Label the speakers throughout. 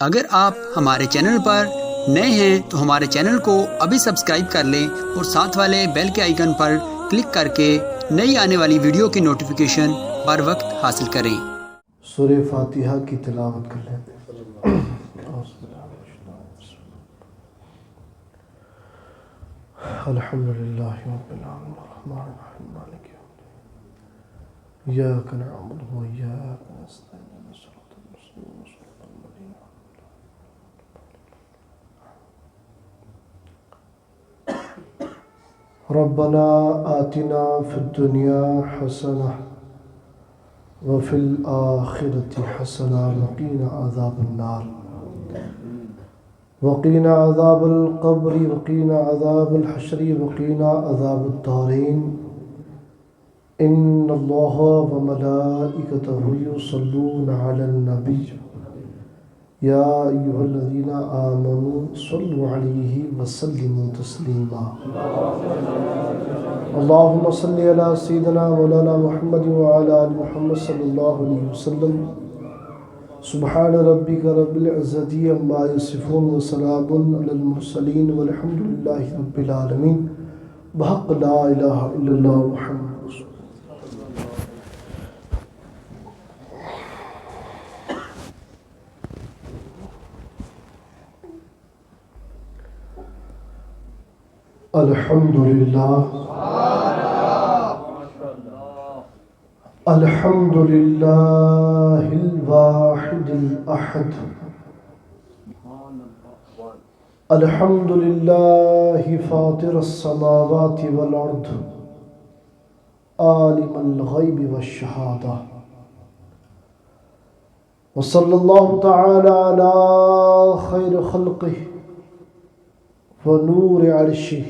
Speaker 1: اگر آپ ہمارے چینل پر نئے ہیں تو ہمارے چینل کو ابھی سبسکرائب کر لیں اور ساتھ والے بیل کے آئیکن پر کلک کر کے نئی آنے والی ویڈیو کی نوٹیفیکیشن بر وقت حاصل کریں۔
Speaker 2: سورہ فاتحہ کی تلاوت کر لیتے ہیں۔ الحمدللہ رب العالمین الرحمن الرحیم مالک یوم الدین ایاک نعبد و ایاک نستعین اهدنا الصراط المستقیم صراط الذین ربنا آتنا فی الدنیا حسنہ وفی الآخرة حسنہ وقنا عذاب النار وقنا عذاب القبر وقنا عذاب الحشر وقنا عذاب الدارین ان اللہ وملائکتہ یصلون علی النبی یا ایھا الذین آمنوا صلوا علیہ وسلموا تسلیما اللہم صل علی سیدنا مولانا محمد وعلی آل محمد صلی اللہ علیہ وسلم سبحان ربک رب العزت عما یصفون وسلام علی المرسلین والحمد للہ رب العالمین بحق لا الہ الا اللہ محمد رسول الحمدللہ الحمدللہ الواحد الاحد الحمدللہ فاطر السماوات والارض عالم الغیب والشہادہ وصلی اللہ تعالی علی خیر خلقہ ونور عرشہ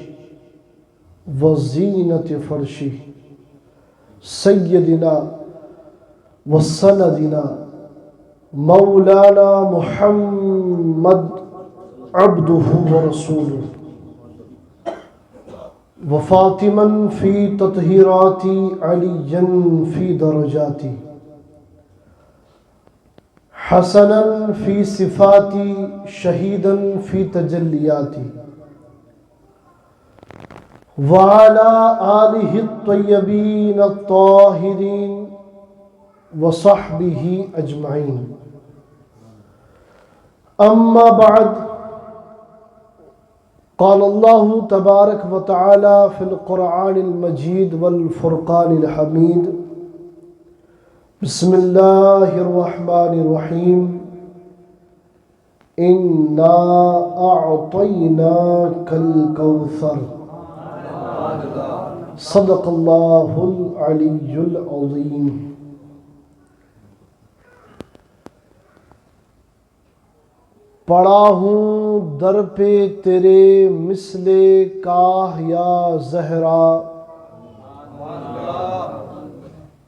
Speaker 2: وزینت فرشہ سیدنا وسندنا مولانا محمد عبدہ ورسولہ وفاطما فی تطہیرات علیا فی درجات حسنا فی صفات شہیدا فی تجلیات وعلى آلہ الطیبین الطاہرین وصحبہ اجمعین اما بعد قال اللہ تبارک وتعالی فی القرآن المجید والفرقان الحمید بسم اللہ الرحمن الرحیم انا اعطیناک الکوثر صدق اللہ العلی العظیم۔ پڑا ہوں در پہ تیرے مثل کاہ یا زہرا،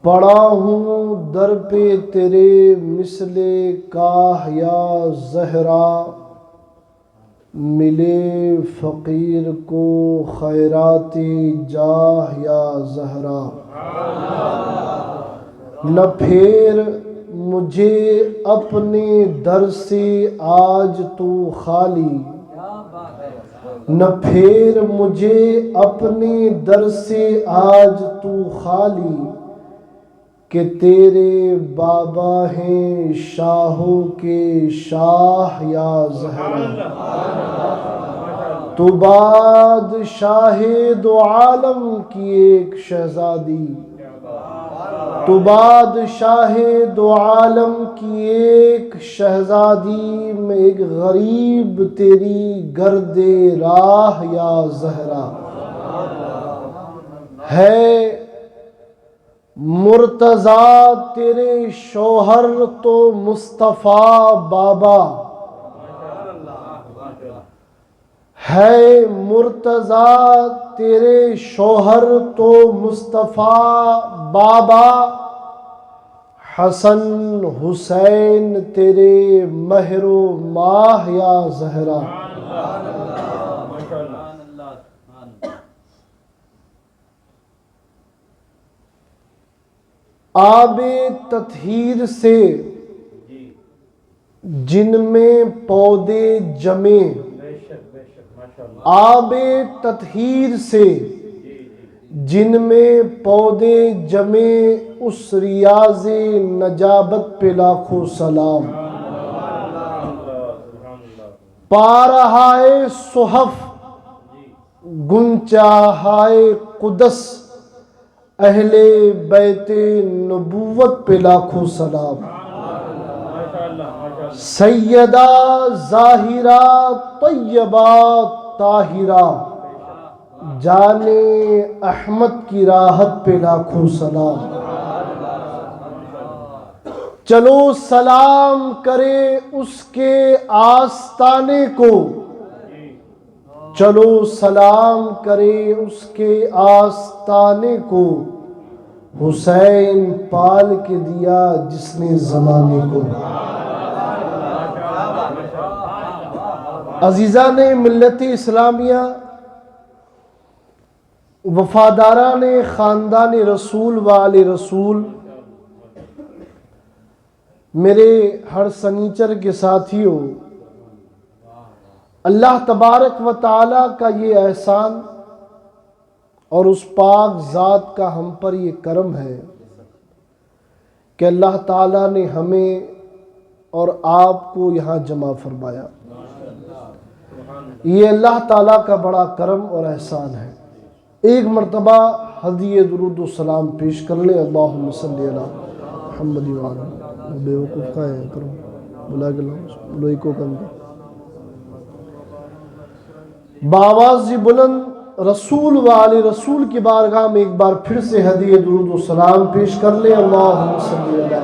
Speaker 2: پڑا ہوں در پہ تیرے مثل کاہ یا زہرا، ملے فقیر کو خیرات جاہ یا زہرا، نہ پھیر مجھے اپنے در سے آج تو خالی، نہ پھیر مجھے اپنے در سے آج تو خالی، کہ تیرے بابا ہیں شاہوں کے شاہ یا زہرا، تو بادشاہ دو عالم کی ایک شہزادی، تو بادشاہ دو عالم کی ایک شہزادی، میں ایک غریب تیری گرد راہ یا زہرا، ہے مرتضیٰ تیرے شوہر تو مصطفیٰ بابا، ہے مرتضیٰ تیرے شوہر تو مصطفیٰ بابا، حسن حسین تیرے مہر و ماہ یا زہرا، آب تطہیر سے جن میں پودے جمے آب تطہیر سے، جن میں پودے جمے اس ریاض نجابت پہ لاکھوں سلام۔ پارہائے صحف گنچاہائے قدس، اہل بیت نبوت پہ لاکھوں سلام۔ سیدہ ظاہرہ طیبہ طاہرہ، جان احمد کی راحت پہ لاکھوں سلام۔ چلو سلام کرے اس کے آستانے کو، چلو سلام کرے اس کے آستانے کو، حسین پال کے دیا جس نے زمانے کو۔ عزیزان ملت اسلامیہ، وفاداران خاندان رسول و آل رسول، میرے ہر سنیچر کے ساتھیوں، اللہ تبارک و تعالیٰ کا یہ احسان اور اس پاک ذات کا ہم پر یہ کرم ہے کہ اللہ تعالیٰ نے ہمیں اور آپ کو یہاں جمع فرمایا۔ یہ اللہ تعالیٰ کا بڑا کرم اور احسان ہے۔ ایک مرتبہ ہدیہ درود و سلام پیش کر لیں۔ اللہم صلی علی محمد و علی بے وقوف کا ہے کرو بلا کے لوئی کو کم دے باواز بلند رسول و آل رسول کی بارگاہ میں ایک بار پھر سے ہدیہ درود و سلام پیش کر لیں۔ اللہم صلی علی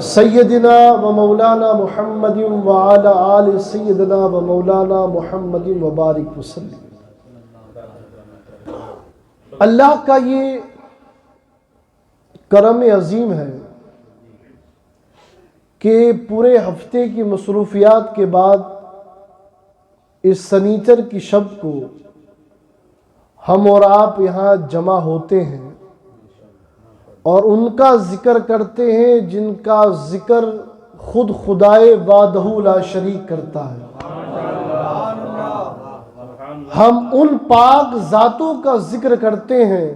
Speaker 2: سیدنا و مولانا محمد وعلی آل سیدنا و مولانا محمد وبارک وسلم۔ اللہ کا یہ کرم عظیم ہے کہ پورے ہفتے کی مصروفیات کے بعد اس سنیچر کی شب کو ہم اور آپ یہاں جمع ہوتے ہیں اور ان کا ذکر کرتے ہیں جن کا ذکر خود خدائے وحدہ لا شریک کرتا ہے۔ ہم ان پاک ذاتوں کا ذکر کرتے ہیں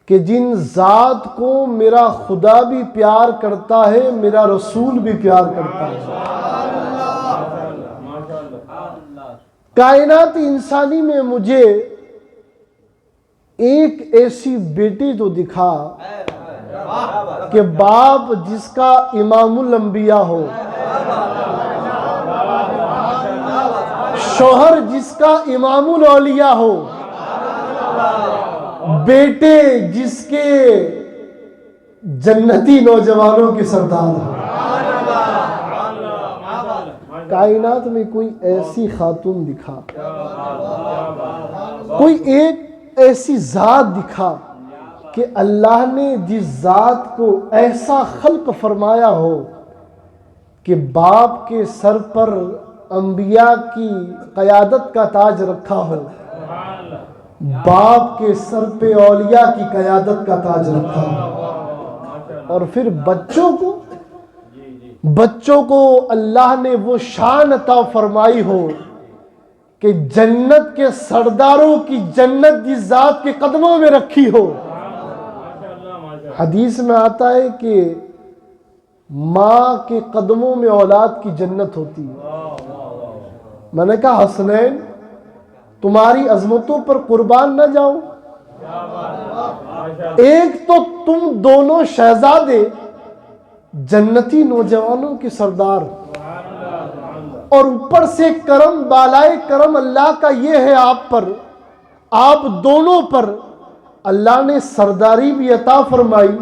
Speaker 2: کہ جن ذات کو میرا خدا بھی پیار کرتا ہے، میرا رسول بھی پیار کرتا ہے۔ کائنات انسانی میں مجھے ایک ایسی بیٹی تو دکھا کہ باپ جس کا امام الانبیاء ہو، شوہر جس کا امام الاولیاء ہو، بیٹے جس کے جنتی نوجوانوں کے سردار ہو۔ کائنات میں کوئی ایسی خاتون دکھا، کوئی ایک ایسی ذات دکھا کہ اللہ نے جس ذات کو ایسا خلق فرمایا ہو کہ باپ کے سر پر انبیاء کی قیادت کا تاج رکھا ہو، باپ کے سر پہ اولیاء کی قیادت کا تاج رکھا ہو، اور پھر بچوں کو اللہ نے وہ شان عطا فرمائی ہو کہ جنت کے سرداروں کی جنت جس ذات کے قدموں میں رکھی ہو۔ حدیث میں آتا ہے کہ ماں کے قدموں میں اولاد کی جنت ہوتی ہے۔ میں نے کہا حسنین تمہاری عظمتوں پر قربان نہ جاؤں؟ ایک تو تم دونوں شہزادے جنتی نوجوانوں کے سردار، اور اوپر سے کرم بالائے کرم اللہ کا یہ ہے آپ پر، آپ دونوں پر اللہ نے سرداری بھی عطا فرمائی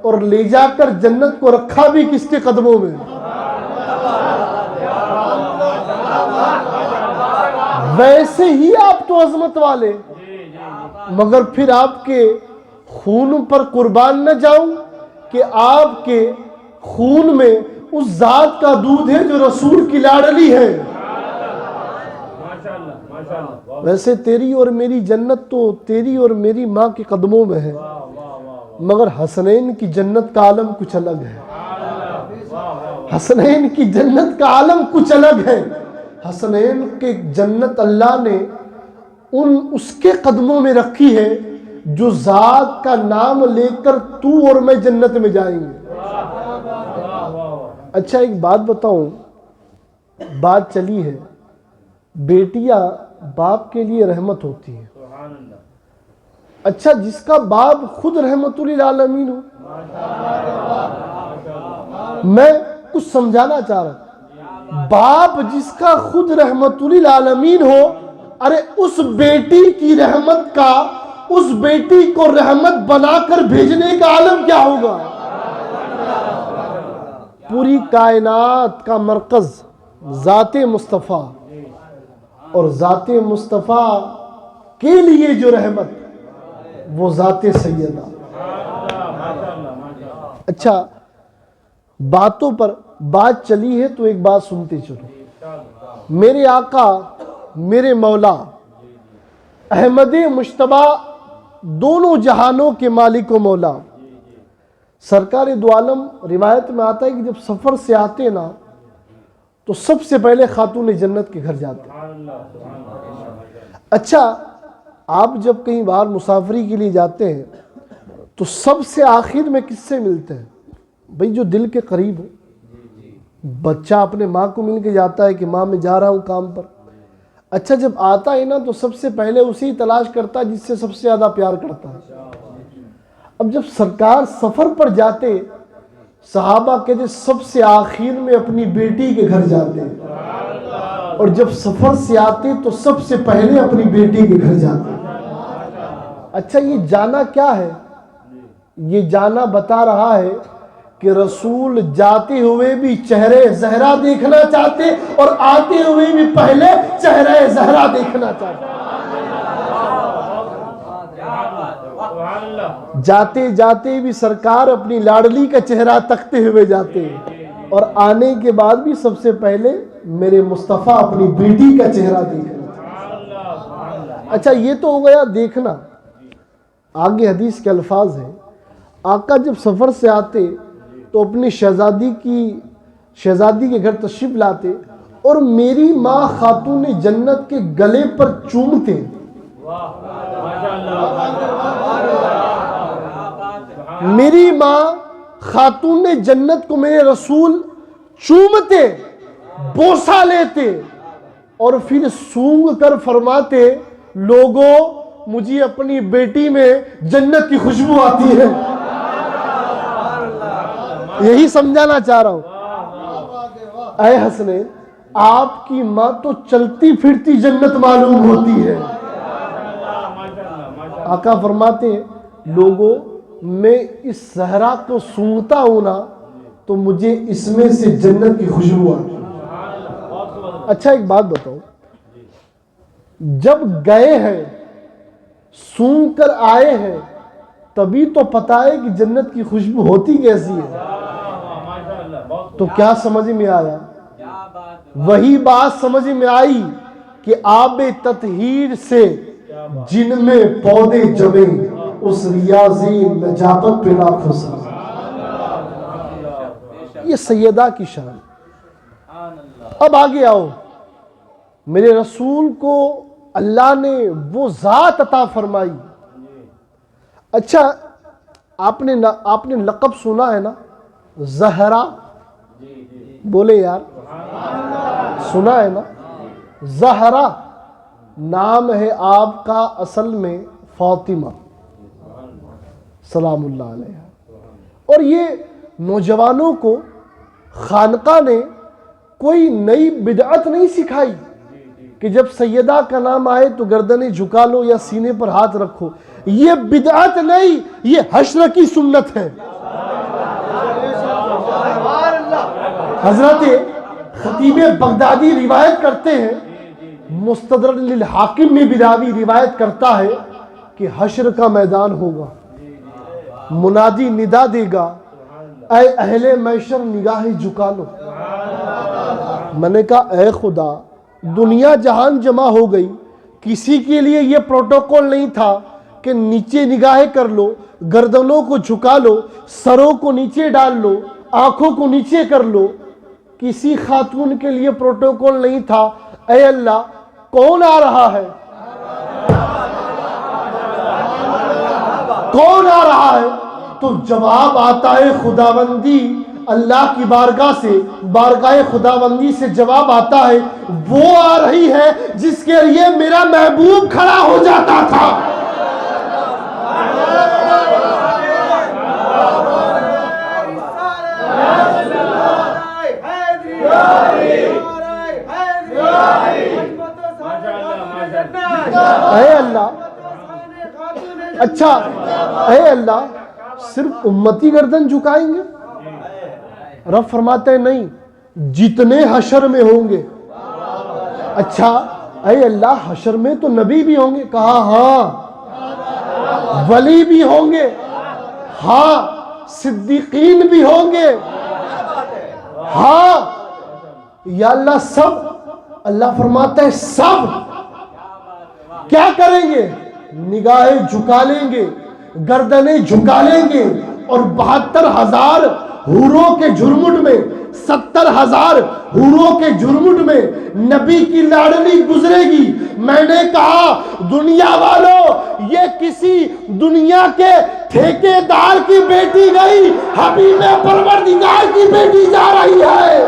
Speaker 2: اور لے جا کر جنت کو رکھا بھی کس کے قدموں میں؟ ویسے ہی آپ تو عظمت والے، مگر پھر آپ کے خون پر قربان نہ جاؤں کہ آپ کے خون میں اس ذات کا دودھ ہے جو رسول کی لاڈلی ہے۔ ویسے تیری اور میری جنت تو تیری اور میری ماں کے قدموں میں ہے، مگر حسنین کی جنت کا عالم کچھ الگ ہے۔ حسنین کی جنت کا عالم کچھ الگ ہے. حسنین کے جنت اللہ نے اس کے قدموں میں رکھی ہے جو ذات کا نام لے کر تو اور میں جنت میں جائیں گے. اچھا ایک بات بتاؤں, بات چلی ہے بیٹیاں باپ کے لیے رحمت ہوتی ہیں. اچھا جس کا باپ خود رحمت للعالمین ہو, میں کچھ سمجھانا چاہ رہا ہوں, باپ جس کا خود رحمت للعالمین ہو, ارے اس بیٹی کی رحمت کا, اس بیٹی کو رحمت بنا کر بھیجنے کا عالم کیا ہوگا. پوری کائنات کا مرکز ذات مصطفیٰ, اور ذات مصطفیٰ کے لیے جو رحمت وہ ذات سیدہ. اچھا باتوں پر بات چلی ہے تو ایک بات سنتے چلو. میرے آقا میرے مولا احمد مجتبی دونوں جہانوں کے مالک و مولا سرکار دو عالم, روایت میں آتا ہے کہ جب سفر سے آتے نا تو سب سے پہلے خاتون جنت کے گھر جاتے. اچھا آپ جب کہیں باہر مسافری کے لیے جاتے ہیں تو سب سے آخر میں کس سے ملتے ہیں؟ بھئی جو دل کے قریب ہو. بچہ اپنے ماں کو مل کے جاتا ہے کہ ماں میں جا رہا ہوں کام پر. اچھا جب آتا ہے نا تو سب سے پہلے اسی تلاش کرتا ہے جس سے سب سے زیادہ پیار کرتا ہے. اب جب سرکار سفر پر جاتے, صحابہ کہتے سب سے آخر میں اپنی بیٹی کے گھر جاتے, اور جب سفر سے آتے تو سب سے پہلے اپنی بیٹی کے گھر جاتے. اچھا یہ جانا کیا ہے؟ یہ جانا بتا رہا ہے کہ رسول جاتے ہوئے بھی چہرے زہرا دیکھنا چاہتے اور آتے ہوئے بھی پہلے چہرے زہرا دیکھنا چاہتے. جاتے جاتے بھی سرکار اپنی لاڈلی کا چہرہ تکتے ہوئے جاتے, اور آنے کے بعد بھی سب سے پہلے میرے مصطفیٰ اپنی بیٹی کا چہرہ دیکھنا. اچھا یہ تو ہو گیا دیکھنا. آگے حدیث کے الفاظ ہیں, آقا جب سفر سے آتے تو اپنی شہزادی کے گھر تشریف لاتے اور میری ماں خاتون جنت کے گلے پر چومتے. میری ماں خاتون جنت کو میرے رسول چومتے, بوسہ لیتے اور پھر سونگ کر فرماتے لوگوں مجھے اپنی بیٹی میں جنت کی خوشبو آتی ہے. یہی سمجھانا چاہ رہا ہوں. اے حسنین آپ کی ماں تو چلتی پھرتی جنت معلوم ہوتی ہے. آقا فرماتے ہیں لوگوں میں اس زہرا کو سونگتا ہوں نا تو مجھے اس میں سے جنت کی خوشبو آتی ہے. اچھا ایک بات بتاؤ, جب گئے ہیں سونگ کر آئے ہیں تبھی تو پتا ہے کہ جنت کی خوشبو ہوتی کیسی ہے. تو کیا سمجھ میں آیا؟ وہی بات سمجھ میں آئی کہ آب تطہیر سے جن میں پودے جمے اس ریاضی نجابت پہ لاکھوں سلام. یہ سیدہ کی شان. اب آگے آؤ, میرے رسول کو اللہ نے وہ ذات عطا فرمائی. اچھا آپ نے لقب سنا ہے نا زہرا, بولے یار سنا ہے نا. زہرا نام ہے آپ کا, اصل میں فاطمہ سلام اللہ علیہ. اور یہ نوجوانوں کو خانقاہ نے کوئی نئی بدعت نہیں سکھائی کہ جب سیدہ کا نام آئے تو گردنیں جھکا لو یا سینے پر ہاتھ رکھو. یہ بدعت نہیں, یہ حشر کی سنت ہے. حضرت خطیب بغدادی روایت کرتے ہیں, مستدرک للحاکم میں بھی راوی روایت کرتا ہے کہ حشر کا میدان ہوگا, منادی ندا دے گا اے اہل محشر نگاہیں جھکا لو. میں نے کہا اے خدا دنیا جہان جمع ہو گئی, کسی کے لیے یہ پروٹوکول نہیں تھا کہ نیچے نگاہیں کر لو, گردنوں کو جھکا لو, سروں کو نیچے ڈال لو, آنکھوں کو نیچے کر لو. کسی خاتون کے لیے پروٹوکول نہیں تھا، اے اللہ کون آ رہا ہے، کون آ رہا ہے؟ تو جواب آتا ہے خداوندی اللہ کی بارگاہ سے، بارگاہ خداوندی سے جواب آتا ہے وہ آ رہی ہے جس کے لیے میرا محبوب کھڑا ہو جاتا تھا۔ اے اللہ، اچھا اے اللہ صرف امتی گردن جھکائیں گے؟ رب فرماتے ہیں نہیں، جتنے حشر میں ہوں گے۔ اچھا اے اللہ حشر میں تو نبی بھی ہوں گے؟ کہا ہاں، ولی بھی ہوں گے، ہاں، صدیقین بھی ہوں گے، ہاں یا اللہ سب؟ اللہ فرماتا ہے سب کیا کریں گے؟ نگاہیں جھکا لیں گے، گردنیں جھکا لیں گے، اور 72,000 حوروں کے جھرمٹ میں، 70,000 حوروں کے جھرمٹ میں نبی کی لاڈلی گزرے گی۔ میں نے کہا دنیا والوں، یہ کسی دنیا کے ٹھیکیدار کی بیٹی گئی، حبیب پروردگار کی بیٹی جا رہی ہے۔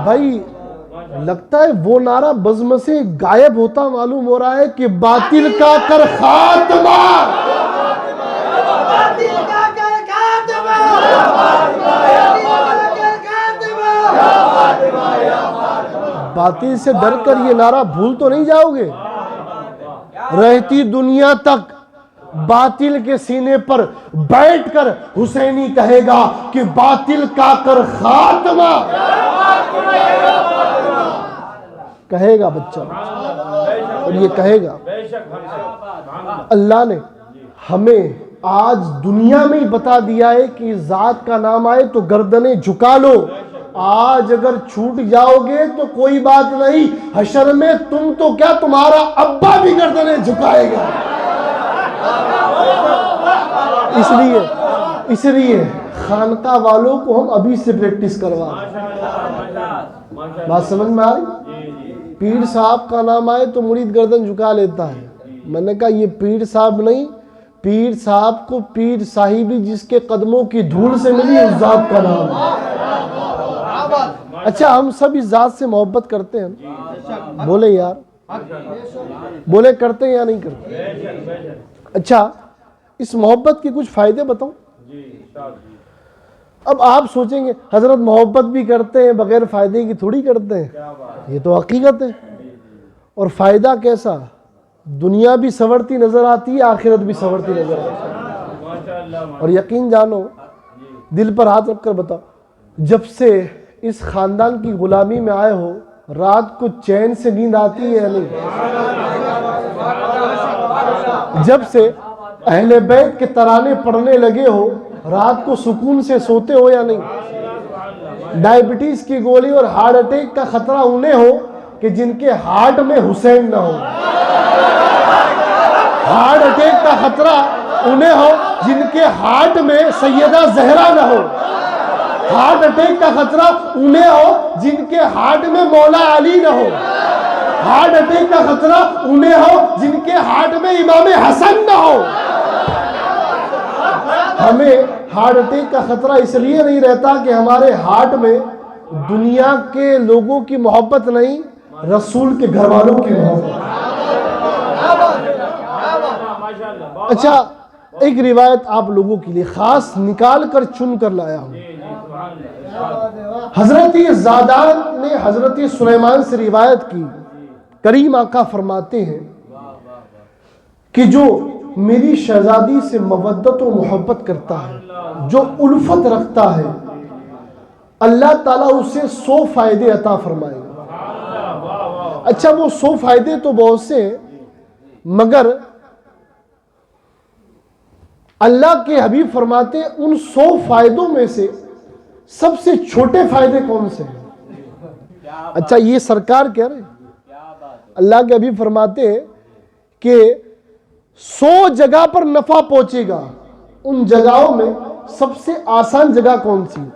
Speaker 2: بھائی لگتا ہے وہ نعرہ بزم سے غائب ہوتا معلوم ہو رہا ہے کہ باطل کا کر خاتمہ، باطل سے ڈر کر یہ نعرہ بھول تو نہیں جاؤ گے؟ رہتی دنیا تک باطل کے سینے پر بیٹھ کر حسینی کہے گا کہ باطل کا کر خاتمہ، کہے گا بچہ، اور یہ کہے گا۔ اللہ نے ہمیں آج دنیا میں ہی بتا دیا ہے کہ ذات کا نام آئے تو گردنیں جھکا لو۔ آج اگر چھوٹ جاؤ گے تو کوئی بات نہیں، حشر میں تم تو کیا تمہارا ابا بھی گردنیں جھکائے گا۔ اس لیے خانقاہ والوں کو ہم ابھی سے پریکٹس کروا رہے ہیں۔ بات سمجھ میں آئی؟ پیر صاحب کا نام آئے تو مرید گردن جھکا لیتا ہے۔ میں نے کہا یہ پیر صاحب نہیں، پیر صاحب کو پیر صاحبی جس کے قدموں کی دھول سے ملی اس ذات کا نام ہے۔ اچھا ہم سب اس ذات سے محبت کرتے ہیں، بولے یار، بولے کرتے ہیں یا نہیں کرتے؟ اچھا اس محبت کے کچھ فائدے بتاؤں؟ اب آپ سوچیں گے حضرت محبت بھی کرتے ہیں بغیر فائدے کی تھوڑی کرتے ہیں، یہ تو حقیقت ہے۔ اور فائدہ کیسا؟ دنیا بھی سنورتی نظر آتی ہے، آخرت بھی سنورتی نظر آتی ہے۔ اور یقین جانو، دل پر ہاتھ رکھ کر بتاؤ، جب سے اس خاندان کی غلامی میں آئے ہو رات کو چین سے نیند آتی ہے یا نہیں؟ جب سے اہل بیت کے ترانے پڑھنے لگے ہو رات کو سکون سے سوتے ہو یا نہیں؟ ڈائبٹیز کی گولی اور ہارٹ اٹیک کا خطرہ انہیں ہو کہ جن کے ہارٹ میں حسین نہ ہو، ہارٹ اٹیک کا خطرہ انہیں ہو جن کے ہارٹ میں سیدہ زہرا نہ ہو، ہارٹ اٹیک کا خطرہ انہیں ہو جن کے ہارٹ میں مولا علی نہ ہو، ہارٹ اٹیک کا خطرہ انہیں ہو جن کے ہارٹ میں امام حسن نہ ہو۔ ہمیں ہارٹ اٹیک کا خطرہ اس لیے نہیں رہتا کہ ہمارے ہارٹ میں دنیا کے لوگوں کی محبت نہیں، رسول کے گھر والوں کی محبت۔ اچھا ایک روایت آپ لوگوں کے لیے خاص نکال کر چن کر لایا ہوں۔ حضرت زادان نے حضرت سلیمان سے روایت کی، کریم آقا فرماتے ہیں کہ جو میری شہزادی سے مودت و محبت کرتا ہے، جو الفت رکھتا ہے، اللہ تعالیٰ اسے 100 فائدے عطا فرمائے گا۔ اچھا وہ 100 فائدے تو بہت سے ہیں، مگر اللہ کے حبیب فرماتے ہیں ان 100 فائدوں میں سے سب سے چھوٹے فائدے کون سے ہیں؟ اچھا یہ سرکار کہہ رہے ہیں، اللہ کے حبیب فرماتے ہیں کہ 100 جگہ پر نفع پہنچے گا، ان جگہوں میں سب سے آسان جگہ کون سی ہے؟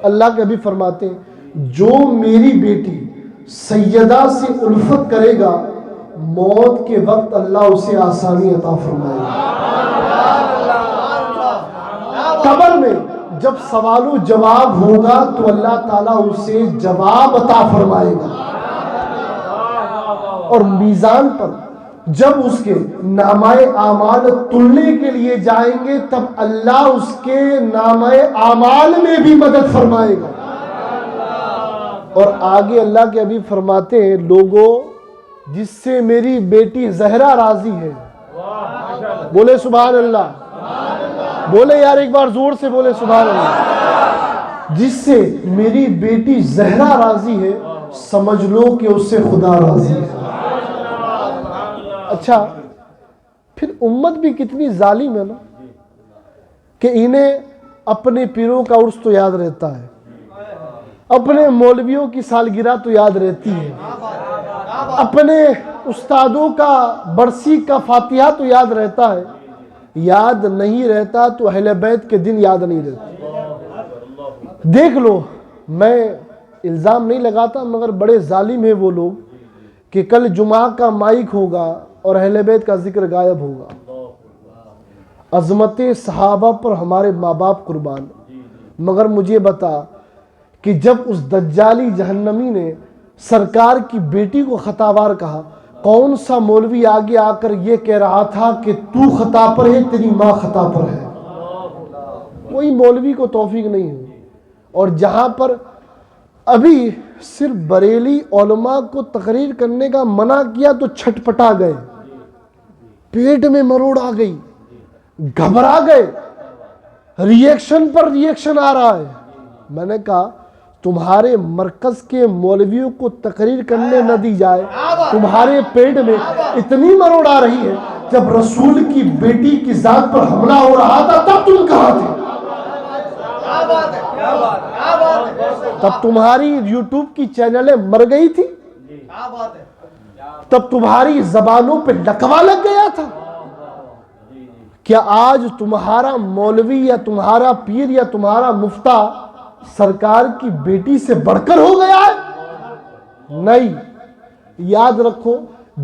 Speaker 2: اللہ کے حبیب فرماتے ہیں جو میری بیٹی سیدہ سے الفت کرے گا موت کے وقت اللہ اسے آسانی عطا فرمائے گا۔ قبر میں جب سوال و جواب ہوگا تو اللہ تعالیٰ اسے جواب عطا فرمائے گا، اور میزان پر جب اس کے نامہ اعمال تلنے کے لیے جائیں گے تب اللہ اس کے نامہ اعمال میں بھی مدد فرمائے گا۔ اور آگے اللہ کے حبیب فرماتے ہیں لوگوں جس سے میری بیٹی زہرا راضی ہے، بولے سبحان اللہ، بولے یار ایک بار زور سے بولے سبحان اللہ، جس سے میری بیٹی زہرا راضی ہے سمجھ لو کہ اس سے خدا راضی ہے۔ اچھا پھر امت بھی کتنی ظالم ہے نا کہ انہیں اپنے پیروں کا عرس تو یاد رہتا ہے، اپنے مولویوں کی سالگرہ تو یاد رہتی ہے، اپنے استادوں کا برسی کا فاتحہ تو یاد رہتا ہے، یاد نہیں رہتا تو اہل بیت کے دن یاد نہیں رہتے۔ دیکھ لو، میں الزام نہیں لگاتا مگر بڑے ظالم ہیں وہ لوگ کہ کل جمعہ کا مائک ہوگا اور اہل بیت کا ذکر غائب ہوگا۔ عظمت صحابہ پر ہمارے ماں باپ قربان، مگر مجھے بتا کہ جب اس دجالی جہنمی نے سرکار کی بیٹی کو خطاوار کہا، کون سا مولوی آگے آ کر یہ کہہ رہا تھا کہ تو خطا پر ہے تیری ماں خطا پر ہے؟ کوئی مولوی کو توفیق نہیں ہوئی۔ اور جہاں پر ابھی صرف بریلی علماء کو تقریر کرنے کا منع کیا تو چھٹپٹا گئے، پیٹ میں مروڑ آ گئی، گھبرا گئے، ریئیکشن پر ریئیکشن آ رہا ہے۔ میں نے کہا تمہارے مرکز کے مولویوں کو تقریر کرنے نہ دی جائے، تمہارے پیٹ میں اتنی مروڑ آ رہی ہے، جب رسول کی بیٹی کی ذات پر حملہ ہو رہا تھا تب تم کہاں تھے؟ تب تمہاری یوٹیوب کی چینلیں مر گئی تھی، تب تمہاری زبانوں پہ لکوا لگ گیا تھا۔ کیا آج تمہارا مولوی یا تمہارا پیر یا تمہارا مفتہ سرکار کی بیٹی سے بڑھ کر ہو گیا ہے؟ نہیں۔ یاد رکھو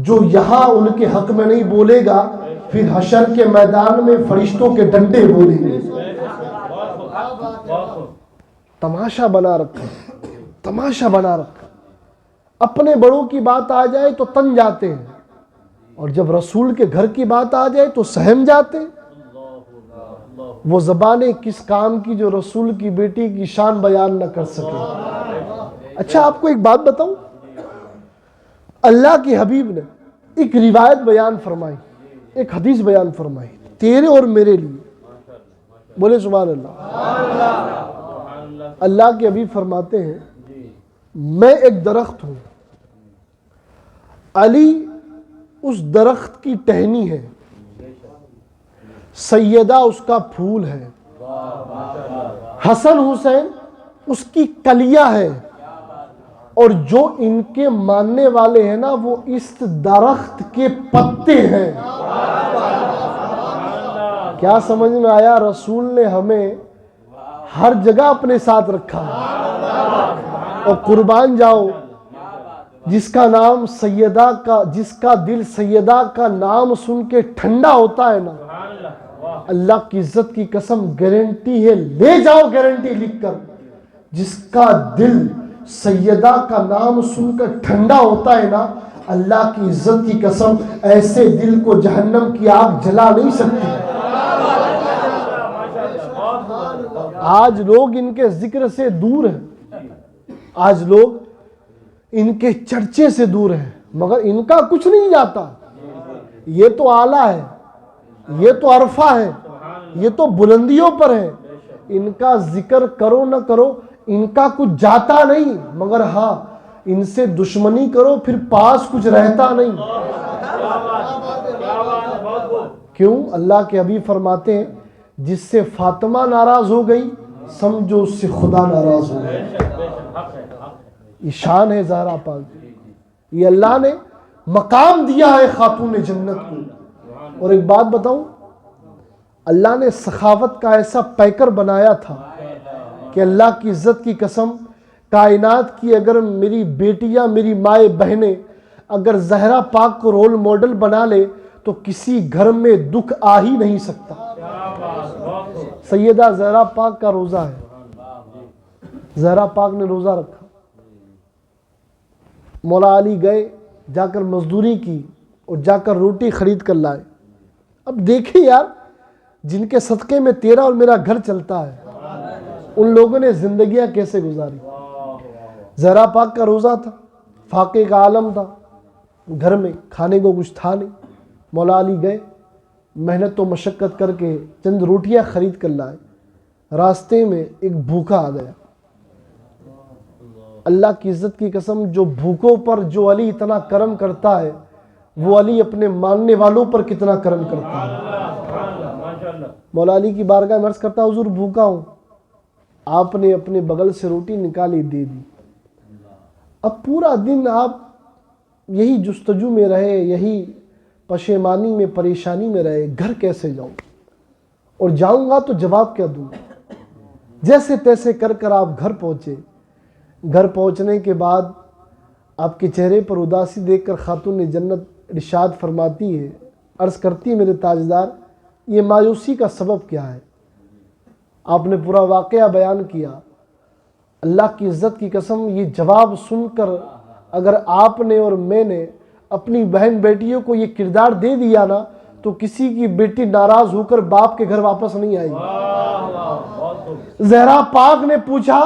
Speaker 2: جو یہاں ان کے حق میں نہیں بولے گا پھر حشر کے میدان میں فرشتوں کے ڈنڈے بولیں گے۔ تماشا بنا رکھا، تماشا بنا رکھا، اپنے بڑوں کی بات آ جائے تو تن جاتے ہیں، اور جب رسول کے گھر کی بات آ جائے تو سہم جاتے ہیں۔ وہ زبانیں کس کام کی جو رسول کی بیٹی کی شان بیان نہ کر سکے۔ اچھا آپ کو ایک بات بتاؤں، اللہ کے حبیب نے ایک روایت بیان فرمائی، ایک حدیث بیان فرمائی تیرے اور میرے لیے، بولے سبحان اللہ۔ اللہ کے حبیب فرماتے ہیں میں ایک درخت ہوں، علی اس درخت کی ٹہنی ہے، سیدہ اس کا پھول ہے، حسن حسین اس کی کلیاں ہے، اور جو ان کے ماننے والے ہیں نا وہ اس درخت کے پتے ہیں۔ کیا سمجھ میں آیا؟ رسول نے ہمیں ہر جگہ اپنے ساتھ رکھا ہے، اور قربان جاؤ جس کا نام سیدہ کا، جس کا دل سیدہ کا نام سن کے ٹھنڈا ہوتا ہے نا، اللہ کی عزت کی قسم گارنٹی ہے، لے جاؤ گارنٹی لکھ کر، جس کا دل سیدہ کا نام سن کر ٹھنڈا ہوتا ہے نا، اللہ کی عزت کی قسم ایسے دل کو جہنم کی آگ جلا نہیں سکتی۔ آج لوگ ان کے ذکر سے دور ہیں، آج لوگ ان کے چرچے سے دور ہیں، مگر ان کا کچھ نہیں جاتا۔ یہ تو اعلیٰ ہے، یہ تو عرفہ ہے، یہ تو بلندیوں پر ہے، ان کا ذکر کرو نہ کرو ان کا کچھ جاتا نہیں، مگر ہاں ان سے دشمنی کرو پھر پاس کچھ رہتا نہیں۔ کیوں؟ اللہ کے حبیب فرماتے ہیں جس سے فاطمہ ناراض ہو گئی سمجھو اس سے خدا ناراض ہو گئی۔ یہ شان ہے زہرا پاک، یہ اللہ نے مقام دیا ہے خاتون جنت کو۔ اور ایک بات بتاؤں، اللہ نے سخاوت کا ایسا پیکر بنایا تھا کہ اللہ کی عزت کی قسم، کائنات کی اگر میری بیٹیاں، میری مائیں بہنیں اگر زہرا پاک کو رول ماڈل بنا لے تو کسی گھر میں دکھ آ ہی نہیں سکتا۔ سیدہ زہرا پاک کا روزہ ہے، زہرا پاک نے روزہ رکھا، مولا علی گئے، جا کر مزدوری کی اور جا کر روٹی خرید کر لائے۔ اب دیکھیں یار، جن کے صدقے میں تیرا اور میرا گھر چلتا ہے، ان لوگوں نے زندگیاں کیسے گزاری۔ زہرا پاک کا روزہ تھا، فاقے کا عالم تھا، گھر میں کھانے کو کچھ تھا نہیں۔ مولا علی گئے، محنت و مشقت کر کے چند روٹیاں خرید کر لائے۔ راستے میں ایک بھوکا آ گیا، اللہ کی عزت کی قسم، جو بھوکوں پر جو علی اتنا کرم کرتا ہے، وہ علی اپنے ماننے والوں پر کتنا کرم کرتا ہے۔ مولا علی کی بارگاہ میں عرض کرتا، حضور بھوکا ہوں۔ آپ نے اپنے بغل سے روٹی نکالی، دے دی۔ اب پورا دن آپ یہی جستجو میں رہے، یہی پشیمانی میں، پریشانی میں رہے، گھر کیسے جاؤں، اور جاؤں گا تو جواب کیا دوں؟ جیسے تیسے کر کر آپ گھر پہنچے۔ گھر پہنچنے کے بعد آپ کے چہرے پر اداسی دیکھ کر خاتون جنت ارشاد فرماتی ہے، عرض کرتی ہے، میرے تاجدار یہ مایوسی کا سبب کیا ہے؟ آپ نے پورا واقعہ بیان کیا۔ اللہ کی عزت کی قسم، یہ جواب سن کر اگر آپ نے اور میں نے اپنی بہن بیٹیوں کو یہ کردار دے دیا نا، تو کسی کی بیٹی ناراض ہو کر باپ کے گھر واپس نہیں آئی۔ زہرا پاک نے پوچھا،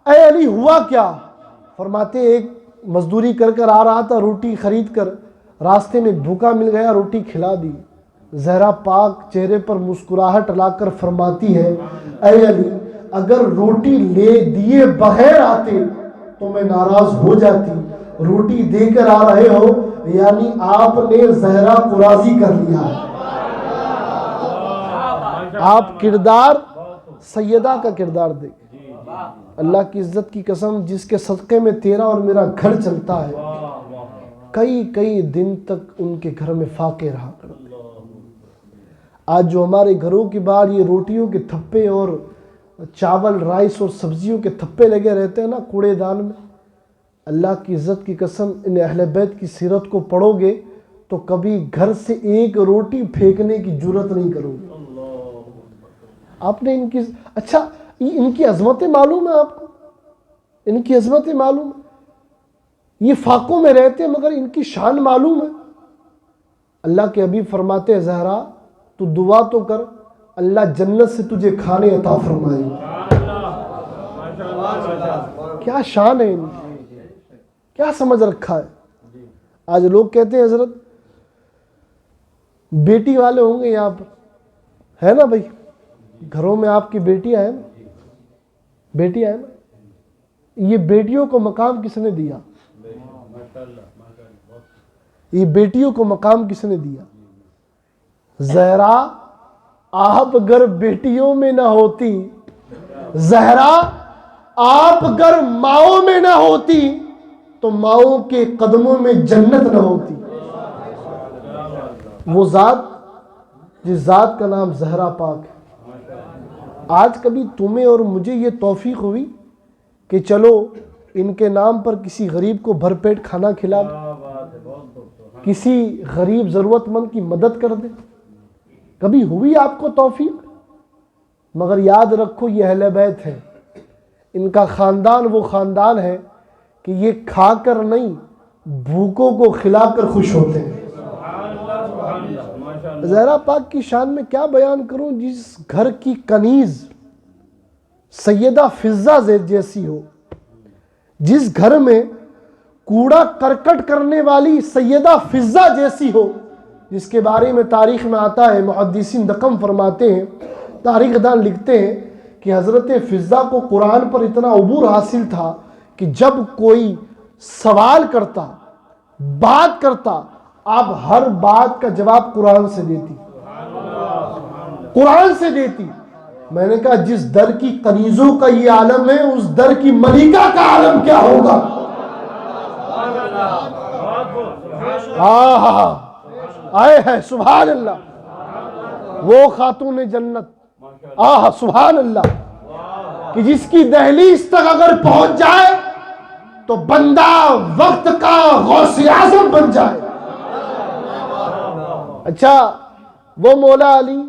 Speaker 2: اے علی ہوا کیا؟ فرماتے ایک مزدوری کر کر آ رہا تھا، روٹی خرید کر، راستے میں بھوکا مل گیا، روٹی کھلا دی۔ زہرا پاک چہرے پر مسکراہٹ لا کر فرماتی ہے، اے علی اگر روٹی لے دیے بغیر آتے تو میں ناراض ہو جاتی، روٹی دے کر آ رہے ہو یعنی آپ نے زہرا کو راضی کر لیا ہے۔ آپ کردار سیدہ کا کردار دیکھیں۔ اللہ کی عزت کی قسم، جس کے صدقے میں تیرا اور میرا گھر چلتا ہے، کئی دن تک ان کے گھر میں فاقے رہا کرتے۔ آج جو ہمارے گھروں کے باہر یہ روٹیوں کے تھپے اور چاول، رائس اور سبزیوں کے تھپے لگے رہتے ہیں نا کوڑے دان میں، اللہ کی عزت کی قسم ان اہل بیت کی سیرت کو پڑھو گے تو کبھی گھر سے ایک روٹی پھینکنے کی جرت نہیں کرو گے۔ آپ نے ان کی عظمتیں معلوم ہے آپ کو؟ ان کی عظمتیں معلوم ہے؟ یہ فاقوں میں رہتے ہیں مگر ان کی شان معلوم ہے؟ اللہ کے حبیب فرماتے ہیں، زہرا تو دعا تو کر، اللہ جنت سے تجھے کھانے عطا فرمائے۔ کیا شان ہے ان کی، کیا سمجھ رکھا ہے۔ آج لوگ کہتے ہیں حضرت بیٹی والے ہوں گے یہاں پر، ہے نا بھائی، گھروں میں آپ کی بیٹیاں ہیں نا، بیٹیاں ہیں نا، یہ بیٹیوں کو مقام کس نے دیا؟ یہ بیٹیوں کو مقام کس نے دیا؟ زہرا آپ اگر بیٹیوں میں نہ ہوتی، زہرا آپ اگر ماؤں میں نہ ہوتی تو ماؤں کے قدموں میں جنت نہ ہوتی۔ وہ ذات جس ذات کا نام زہرا پاک ہے۔ آج کبھی تمہیں اور مجھے یہ توفیق ہوئی کہ چلو ان کے نام پر کسی غریب کو بھر پیٹ کھانا کھلا دیں، کسی غریب ضرورت مند کی مدد کر دیں؟ کبھی ہوئی آپ کو توفیق؟ مگر یاد رکھو یہ اہل بیت ہے، ان کا خاندان وہ خاندان ہے کہ یہ کھا کر نہیں، بھوکوں کو کھلا کر خوش ہوتے ہیں۔ زہرا پاک کی شان میں کیا بیان کروں، جس گھر کی کنیز سیدہ فضہ جیسی ہو، جس گھر میں کوڑا کرکٹ کرنے والی سیدہ فضہ جیسی ہو، جس کے بارے میں تاریخ میں آتا ہے، محدثین رقم فرماتے ہیں، تاریخ دان لکھتے ہیں کہ حضرت فضہ کو قرآن پر اتنا عبور حاصل تھا کہ جب کوئی سوال کرتا، بات کرتا، آپ ہر بات کا جواب قرآن سے دیتی، قرآن سے دیتی۔ میں نے کہا جس در کی کنیزوں کا یہ عالم ہے، اس در کی ملکہ کا عالم کیا ہوگا؟ آئے ہے سبحان اللہ، وہ خاتون جنت، سبحان اللہ، کہ جس کی دہلیز تک اگر پہنچ جائے تو بندہ وقت کا غوث اعظم بن جائے۔ اچھا، وہ مولا علی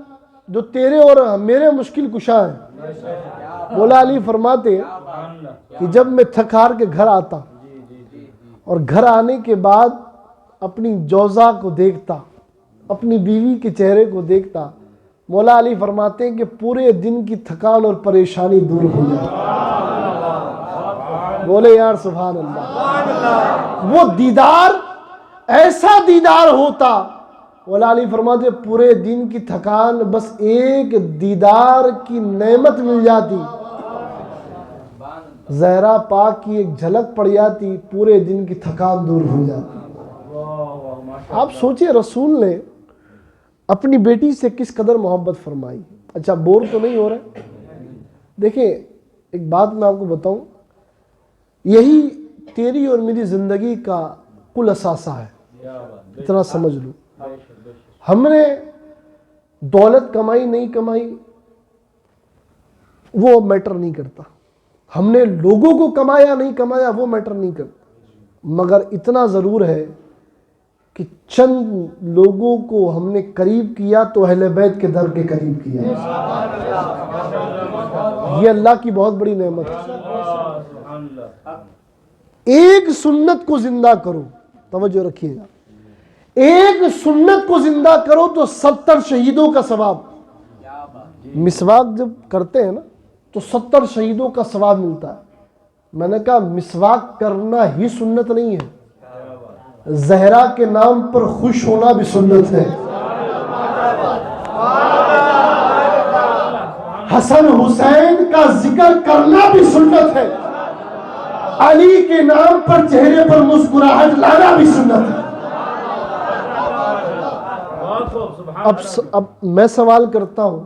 Speaker 2: جو تیرے اور میرے مشکل کشا ہیں، مولا علی فرماتے کہ جب میں تھک ہار کے گھر آتا اور گھر آنے کے بعد اپنی جوزا کو دیکھتا، اپنی بیوی کے چہرے کو دیکھتا، مولا علی فرماتے ہیں کہ پورے دن کی تھکان اور پریشانی دور ہو جائے۔ بولے یار سبحان اللہ۔ وہ دیدار ایسا دیدار ہوتا، مولا علی فرماتے ہیں پورے دن کی تھکان بس ایک دیدار کی نعمت مل جاتی، زہرا پاک کی ایک جھلک پڑ جاتی، پورے دن کی تھکان دور ہو جاتی۔ آپ سوچیں رسول نے اپنی بیٹی سے کس قدر محبت فرمائی۔ اچھا، بور تو نہیں ہو رہے؟ دیکھیں ایک بات میں آپ کو بتاؤں، یہی تیری اور میری زندگی کا کل اثاثہ ہے، اتنا سمجھ لو۔ ہم نے دولت کمائی نہیں کمائی وہ میٹر نہیں کرتا، ہم نے لوگوں کو کمایا نہیں کمایا وہ میٹر نہیں کرتا، مگر اتنا ضرور ہے کہ چند لوگوں کو ہم نے قریب کیا تو اہل بیت کے در کے قریب کیا۔ یہ اللہ کی بہت بڑی نعمت ہے۔ ایک سنت کو زندہ کرو، توجہ رکھیے گا، ایک سنت کو زندہ کرو تو 70 شہیدوں کا ثواب۔ مسواک جب کرتے ہیں نا تو 70 شہیدوں کا ثواب ملتا ہے۔ میں نے کہا مسواک کرنا ہی سنت نہیں ہے، زہرا کے نام پر خوش ہونا بھی سنت ہے، حسن حسین کا ذکر کرنا بھی سنت ہے، علی کے نام پر چہرے پر مسکراہٹ لانا بھی سنت ہے۔ اب میں سوال کرتا ہوں،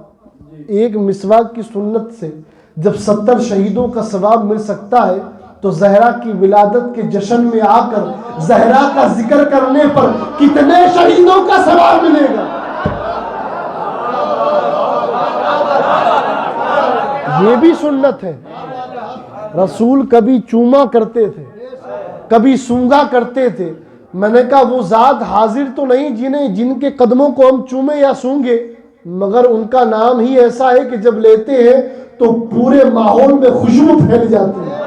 Speaker 2: ایک مسواک کی سنت سے جب 70 شہیدوں کا ثواب مل سکتا ہے تو زہرا کی ولادت کے جشن میں آ کر زہرا کا ذکر کرنے پر کتنے شہیدوں کا ثواب ملے گا؟ یہ بھی سنت ہے۔ رسول کبھی چوما کرتے تھے، کبھی سونگا کرتے تھے۔ میں نے کہا وہ ذات حاضر تو نہیں جن کے قدموں کو ہم چومے یا سونگے، مگر ان کا نام ہی ایسا ہے کہ جب لیتے ہیں تو پورے ماحول میں خوشبو پھیل جاتی ہے۔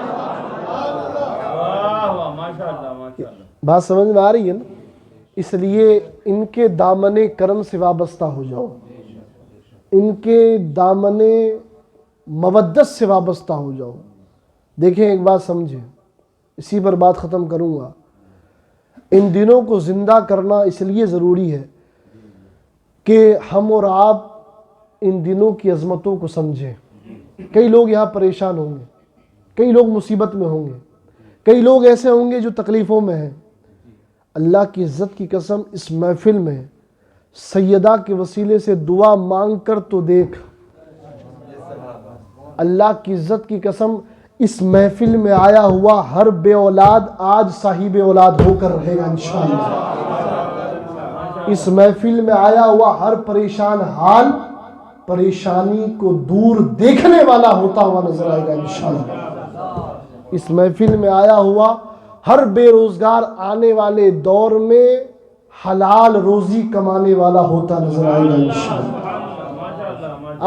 Speaker 2: بات سمجھ میں آ رہی ہے نا؟ اس لیے ان کے دامن کرم سے وابستہ ہو جاؤ، ان کے دامن مودت سے وابستہ ہو جاؤ۔ دیکھیں ایک بات سمجھیں، اسی پر بات ختم کروں گا۔ ان دنوں کو زندہ کرنا اس لیے ضروری ہے کہ ہم اور آپ ان دنوں کی عظمتوں کو سمجھیں۔ کئی لوگ یہاں پریشان ہوں گے، کئی لوگ مصیبت میں ہوں گے، کئی لوگ ایسے ہوں گے جو تکلیفوں میں ہیں۔ اللہ کی عزت کی قسم اس محفل میں سیدہ کے وسیلے سے دعا مانگ کر تو دیکھ، اللہ کی عزت کی قسم اس محفل میں آیا ہوا ہر بے اولاد آج صاحب اولاد ہو کر رہے گا انشاءاللہ۔ اس محفل میں آیا ہوا ہر پریشان حال پریشانی کو دور دیکھنے والا ہوتا ہوا نظر آئے گا انشاءاللہ۔ اس محفل میں آیا ہوا ہر بے روزگار آنے والے دور میں حلال روزی کمانے والا ہوتا نظر آئے گا انشاءاللہ۔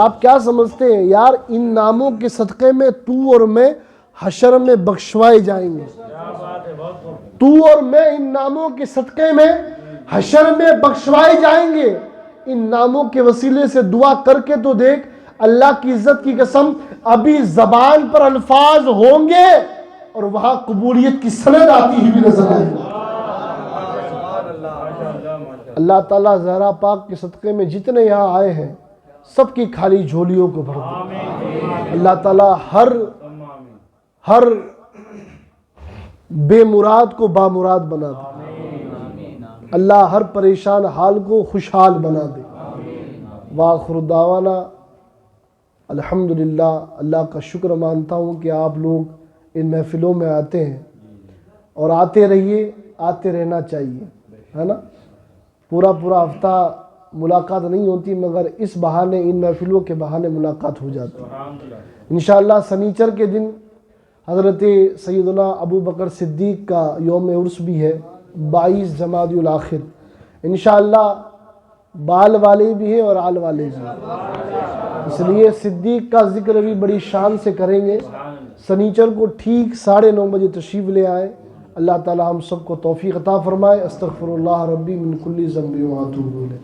Speaker 2: آپ کیا سمجھتے ہیں یار، ان ناموں کے صدقے میں تو اور میں حشر میں بخشوائے جائیں گے، تو اور میں ان ناموں کے صدقے میں حشر میں بخشوائے جائیں گے۔ ان ناموں کے وسیلے سے دعا کر کے تو دیکھ، اللہ کی عزت کی قسم ابھی زبان پر الفاظ ہوں گے اور وہاں قبولیت کی سند آتی ہوئی بھی نظر آئے گی۔ اللہ تعالیٰ زہرا پاک کے صدقے میں جتنے یہاں آئے ہیں سب کی خالی جھولیوں کو بھر دے۔ اللہ تعالیٰ ہر بے مراد کو بامراد بنا دے، اللہ ہر پریشان حال کو خوشحال بنا دے۔ وآخر دعوانا الحمدللہ۔ اللہ کا شکر مانتا ہوں کہ آپ لوگ ان محفلوں میں آتے ہیں اور آتے رہیے، آتے رہنا چاہیے۔ ہے نا. پورا ہفتہ ملاقات نہیں ہوتی مگر اس بہانے ان محفلوں کے بہانے ملاقات ہو جاتی. انشاءاللہ سنیچر کے دن حضرت سیدنا ابو بکر صدیق کا یوم عرس بھی ہے 22 جمادی الاخر. انشاءاللہ بال والے بھی ہیں اور آل والے بھی ہیں، اس لیے صدیق کا ذکر بھی بڑی شان سے کریں گے. سنیچر کو ٹھیک 9:30 بجے تشریف لے آئیں. اللہ تعالی ہم سب کو توفیق عطا فرمائے. استغفر اللہ ربی من کل ذنب و اتوب الیہ.